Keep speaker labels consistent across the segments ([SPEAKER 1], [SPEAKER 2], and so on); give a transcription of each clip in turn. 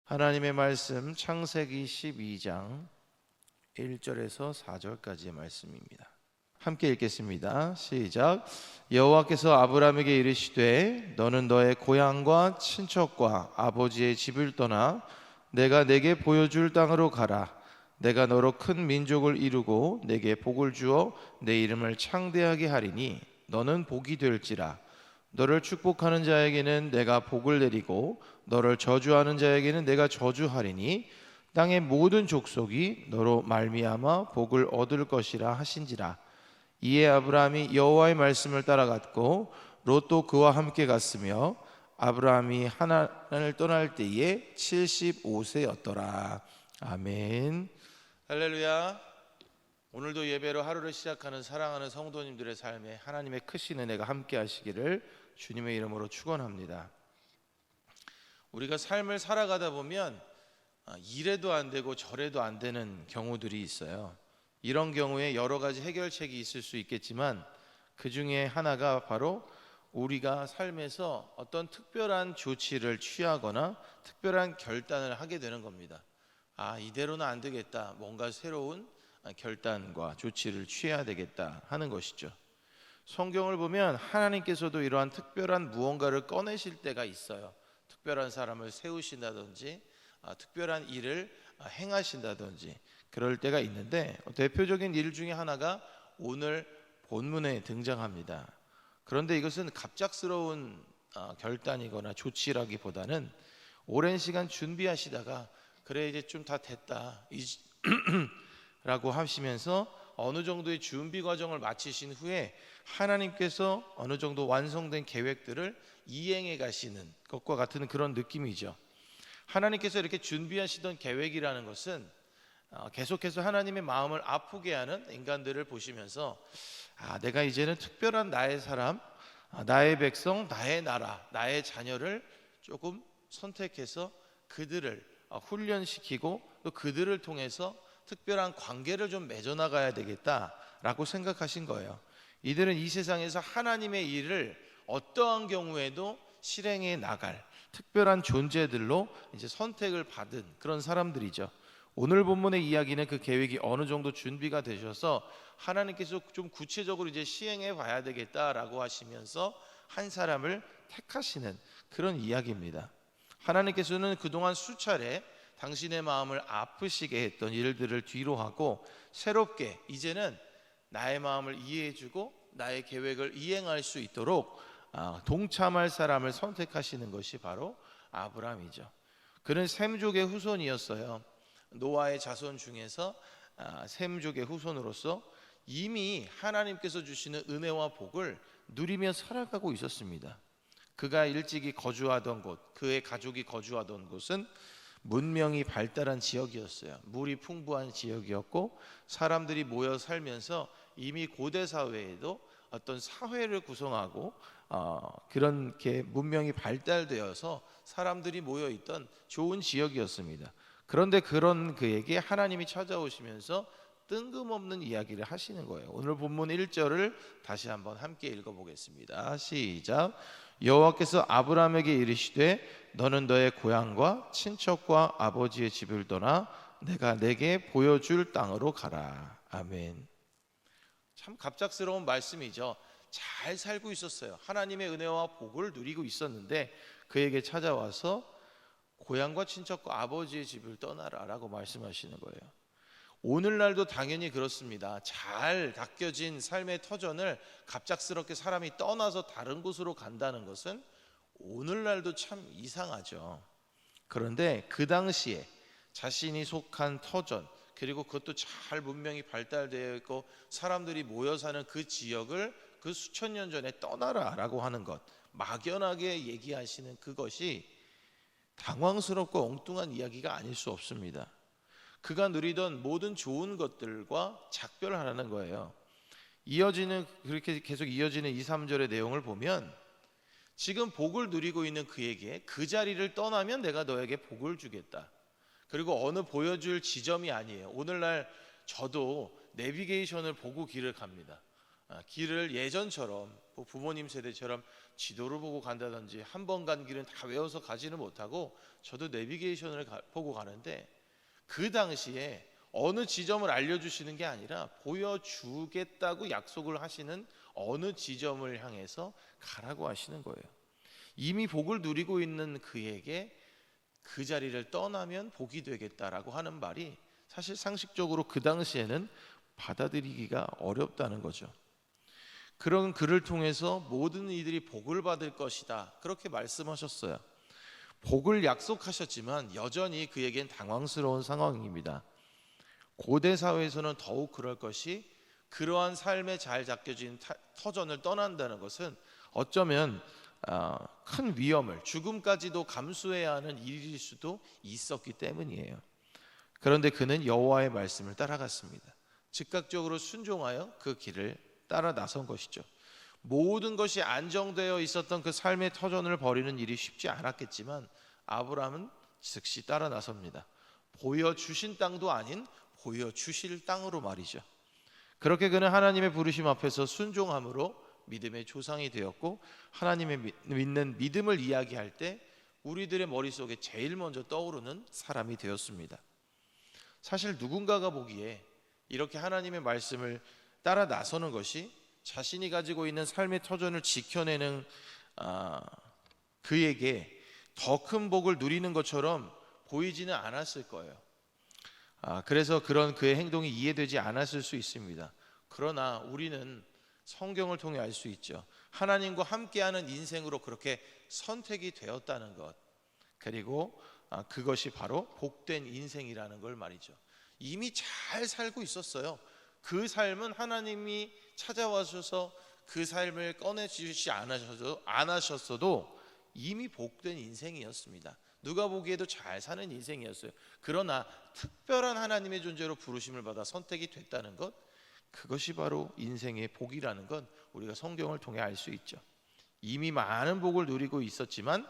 [SPEAKER 1] 하나님의 말씀 창세기 12장 1절에서 4절까지의 말씀입니다. 함께 읽겠습니다. 시작. 여호와께서 아브라함에게 이르시되 너는 너의 고향과 친척과 아버지의 집을 떠나 내가 내게 보여줄 땅으로 가라. 내가 너로 큰 민족을 이루고 내게 복을 주어 내 이름을 창대하게 하리니 너는 복이 될지라. 너를 축복하는 자에게는 내가 복을 내리고 너를 저주하는 자에게는 내가 저주하리니 땅의 모든 족속이 너로 말미암아 복을 얻을 것이라 하신지라. 이에 아브라함이 여호와의 말씀을 따라갔고 롯도 그와 함께 갔으며 아브라함이 하란을 떠날 때에 75세였더라. 아멘. 할렐루야. 오늘도 예배로 하루를 시작하는 사랑하는 성도님들의 삶에 하나님의 크신 은혜가 함께 하시기를 주님의 이름으로 축원합니다. 우리가 삶을 살아가다 보면 이래도 안 되고 저래도 안 되는 경우들이 있어요. 이런 경우에 여러 가지 해결책이 있을 수 있겠지만 그 중에 하나가 바로 우리가 삶에서 어떤 특별한 조치를 취하거나 특별한 결단을 하게 되는 겁니다. 이대로는 안 되겠다. 뭔가 새로운 결단과 조치를 취해야 되겠다 하는 것이죠. 성경을 보면 하나님께서도 이러한 특별한 무언가를 꺼내실 때가 있어요. 특별한 사람을 세우신다든지 특별한 일을 행하신다든지 그럴 때가 있는데 대표적인 일 중에 하나가 오늘 본문에 등장합니다. 그런데 이것은 갑작스러운 결단이거나 조치라기보다는 오랜 시간 준비하시다가 그래 이제 좀 다 됐다 라고 하시면서 어느 정도의 준비 과정을 마치신 후에 하나님께서 어느 정도 완성된 계획들을 이행해 가시는 것과 같은 그런 느낌이죠. 하나님께서 이렇게 준비하시던 계획이라는 것은 계속해서 하나님의 마음을 아프게 하는 인간들을 보시면서 내가 이제는 특별한 나의 사람, 나의 백성, 나의 나라, 나의 자녀를 조금 선택해서 그들을 훈련시키고 또 그들을 통해서 특별한 관계를 좀 맺어나가야 되겠다라고 생각하신 거예요. 이들은 이 세상에서 하나님의 일을 어떠한 경우에도 실행해 나갈 특별한 존재들로 이제 선택을 받은 그런 사람들이죠. 오늘 본문의 이야기는 그 계획이 어느 정도 준비가 되셔서 하나님께서 좀 구체적으로 이제 시행해 봐야 되겠다라고 하시면서 한 사람을 택하시는 그런 이야기입니다. 하나님께서는 그동안 수차례 당신의 마음을 아프시게 했던 일들을 뒤로 하고 새롭게 이제는 나의 마음을 이해해주고 나의 계획을 이행할 수 있도록 동참할 사람을 선택하시는 것이 바로 아브라함이죠. 그는 셈족의 후손이었어요. 노아의 자손 중에서 셈족의 후손으로서 이미 하나님께서 주시는 은혜와 복을 누리며 살아가고 있었습니다. 그가 일찍이 거주하던 곳, 그의 가족이 거주하던 곳은 문명이 발달한 지역이었어요. 물이 풍부한 지역이었고 사람들이 모여 살면서 이미 고대 사회에도 어떤 사회를 구성하고 그렇게 문명이 발달되어서 사람들이 모여 있던 좋은 지역이었습니다. 그런데 그런 그에게 하나님이 찾아오시면서 뜬금없는 이야기를 하시는 거예요. 오늘 본문 1절을 다시 한번 함께 읽어보겠습니다. 시작. 여호와께서 아브라함에게 이르시되 너는 너의 고향과 친척과 아버지의 집을 떠나 내가 내게 보여줄 땅으로 가라. 아멘. 참 갑작스러운 말씀이죠. 잘 살고 있었어요. 하나님의 은혜와 복을 누리고 있었는데 그에게 찾아와서 고향과 친척과 아버지의 집을 떠나라 라고 말씀하시는 거예요. 오늘날도 당연히 그렇습니다. 잘 닦여진 삶의 터전을 갑작스럽게 사람이 떠나서 다른 곳으로 간다는 것은 오늘날도 참 이상하죠. 그런데 그 당시에 자신이 속한 터전 그리고 그것도 잘 문명이 발달되어 있고 사람들이 모여 사는 그 지역을 그 수천 년 전에 떠나라 라고 하는 것, 막연하게 얘기하시는 그것이 당황스럽고 엉뚱한 이야기가 아닐 수 없습니다. 그가 누리던 모든 좋은 것들과 작별하라는 거예요. 그렇게 계속 이어지는 2, 3절의 내용을 보면 지금 복을 누리고 있는 그에게 그 자리를 떠나면 내가 너에게 복을 주겠다. 그리고 어느 보여줄 지점이 아니에요. 오늘날 저도 내비게이션을 보고 길을 갑니다. 길을 예전처럼 부모님 세대처럼 지도를 보고 간다든지 한 번 간 길은 다 외워서 가지는 못하고, 저도 내비게이션을 보고 가는데 그 당시에 어느 지점을 알려주시는 게 아니라 보여주겠다고 약속을 하시는 어느 지점을 향해서 가라고 하시는 거예요. 이미 복을 누리고 있는 그에게 그 자리를 떠나면 복이 되겠다라고 하는 말이 사실 상식적으로 그 당시에는 받아들이기가 어렵다는 거죠. 그런 글을 통해서 모든 이들이 복을 받을 것이다, 그렇게 말씀하셨어요. 복을 약속하셨지만 여전히 그에겐 당황스러운 상황입니다. 고대 사회에서는 더욱 그럴 것이, 그러한 삶에 잘 잡혀진 터전을 떠난다는 것은 어쩌면 큰 위험을, 죽음까지도 감수해야 하는 일일 수도 있었기 때문이에요. 그런데 그는 여호와의 말씀을 따라갔습니다. 즉각적으로 순종하여 그 길을 따라 나선 것이죠. 모든 것이 안정되어 있었던 그 삶의 터전을 버리는 일이 쉽지 않았겠지만 아브라함은 즉시 따라 나섭니다. 보여주신 땅도 아닌 보여주실 땅으로 말이죠. 그렇게 그는 하나님의 부르심 앞에서 순종함으로 믿음의 조상이 되었고, 하나님의 믿는 믿음을 이야기할 때 우리들의 머릿속에 제일 먼저 떠오르는 사람이 되었습니다. 사실 누군가가 보기에 이렇게 하나님의 말씀을 따라 나서는 것이 자신이 가지고 있는 삶의 터전을 지켜내는 그에게 더 큰 복을 누리는 것처럼 보이지는 않았을 거예요. 그래서 그런 그의 행동이 이해되지 않았을 수 있습니다. 그러나 우리는 성경을 통해 알 수 있죠. 하나님과 함께하는 인생으로 그렇게 선택이 되었다는 것, 그리고 그것이 바로 복된 인생이라는 걸 말이죠. 이미 잘 살고 있었어요. 그 삶은 하나님이 찾아와셔서 그 삶을 꺼내주시지 않으셨어도 이미 복된 인생이었습니다. 누가 보기에도 잘 사는 인생이었어요. 그러나 특별한 하나님의 존재로 부르심을 받아 선택이 됐다는 것, 그것이 바로 인생의 복이라는 건 우리가 성경을 통해 알 수 있죠. 이미 많은 복을 누리고 있었지만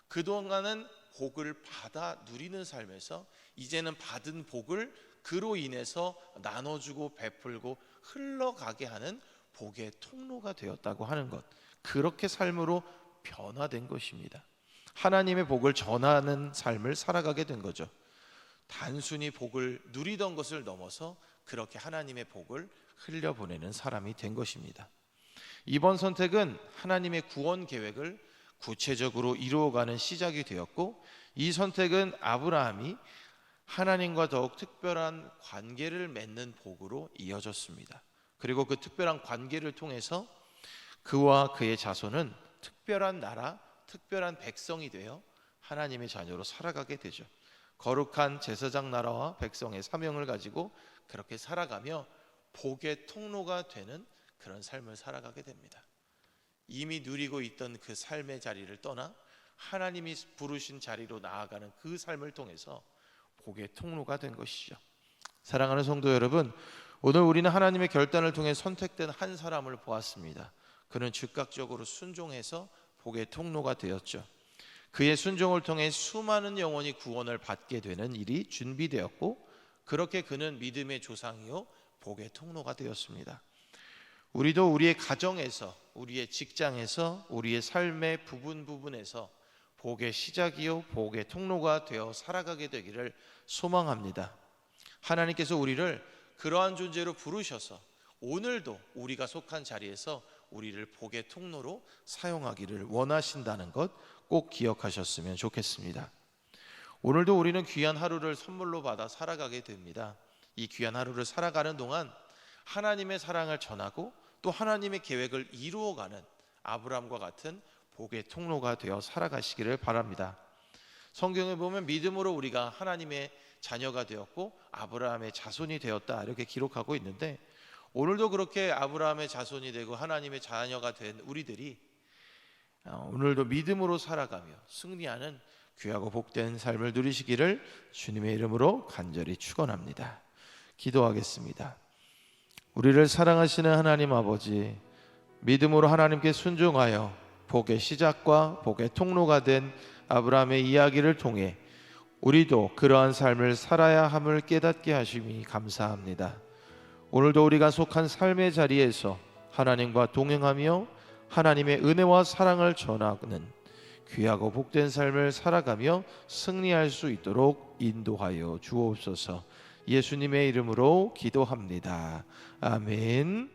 [SPEAKER 1] 그동안은 복을 받아 누리는 삶에서 이제는 받은 복을 그로 인해서 나눠주고 베풀고 흘러가게 하는 복의 통로가 되었다고 하는 것, 그렇게 삶으로 변화된 것입니다. 하나님의 복을 전하는 삶을 살아가게 된 거죠. 단순히 복을 누리던 것을 넘어서 그렇게 하나님의 복을 흘려보내는 사람이 된 것입니다. 이번 선택은 하나님의 구원 계획을 구체적으로 이루어가는 시작이 되었고, 이 선택은 아브라함이 하나님과 더욱 특별한 관계를 맺는 복으로 이어졌습니다. 그리고 그 특별한 관계를 통해서 그와 그의 자손은 특별한 나라, 특별한 백성이 되어 하나님의 자녀로 살아가게 되죠. 거룩한 제사장 나라와 백성의 사명을 가지고 그렇게 살아가며 복의 통로가 되는 그런 삶을 살아가게 됩니다. 이미 누리고 있던 그 삶의 자리를 떠나 하나님이 부르신 자리로 나아가는 그 삶을 통해서 복의 통로가 된 것이죠. 사랑하는 성도 여러분, 오늘 우리는 하나님의 결단을 통해 선택된 한 사람을 보았습니다. 그는 즉각적으로 순종해서 복의 통로가 되었죠. 그의 순종을 통해 수많은 영혼이 구원을 받게 되는 일이 준비되었고, 그렇게 그는 믿음의 조상이요 복의 통로가 되었습니다. 우리도 우리의 가정에서, 우리의 직장에서, 우리의 삶의 부분에서 복의 시작이요 복의 통로가 되어 살아가게 되기를 소망합니다. 하나님께서 우리를 그러한 존재로 부르셔서 오늘도 우리가 속한 자리에서 우리를 복의 통로로 사용하기를 원하신다는 것 꼭 기억하셨으면 좋겠습니다. 오늘도 우리는 귀한 하루를 선물로 받아 살아가게 됩니다. 이 귀한 하루를 살아가는 동안 하나님의 사랑을 전하고 또 하나님의 계획을 이루어가는 아브라함과 같은 복의 통로가 되어 살아가시기를 바랍니다. 성경에 보면 믿음으로 우리가 하나님의 자녀가 되었고 아브라함의 자손이 되었다, 이렇게 기록하고 있는데, 오늘도 그렇게 아브라함의 자손이 되고 하나님의 자녀가 된 우리들이 오늘도 믿음으로 살아가며 승리하는 귀하고 복된 삶을 누리시기를 주님의 이름으로 간절히 축원합니다. 기도하겠습니다. 우리를 사랑하시는 하나님 아버지, 믿음으로 하나님께 순종하여 복의 시작과 복의 통로가 된 아브라함의 이야기를 통해 우리도 그러한 삶을 살아야 함을 깨닫게 하심이 감사합니다. 오늘도 우리가 속한 삶의 자리에서 하나님과 동행하며 하나님의 은혜와 사랑을 전하는 귀하고 복된 삶을 살아가며 승리할 수 있도록 인도하여 주옵소서. 예수님의 이름으로 기도합니다. 아멘.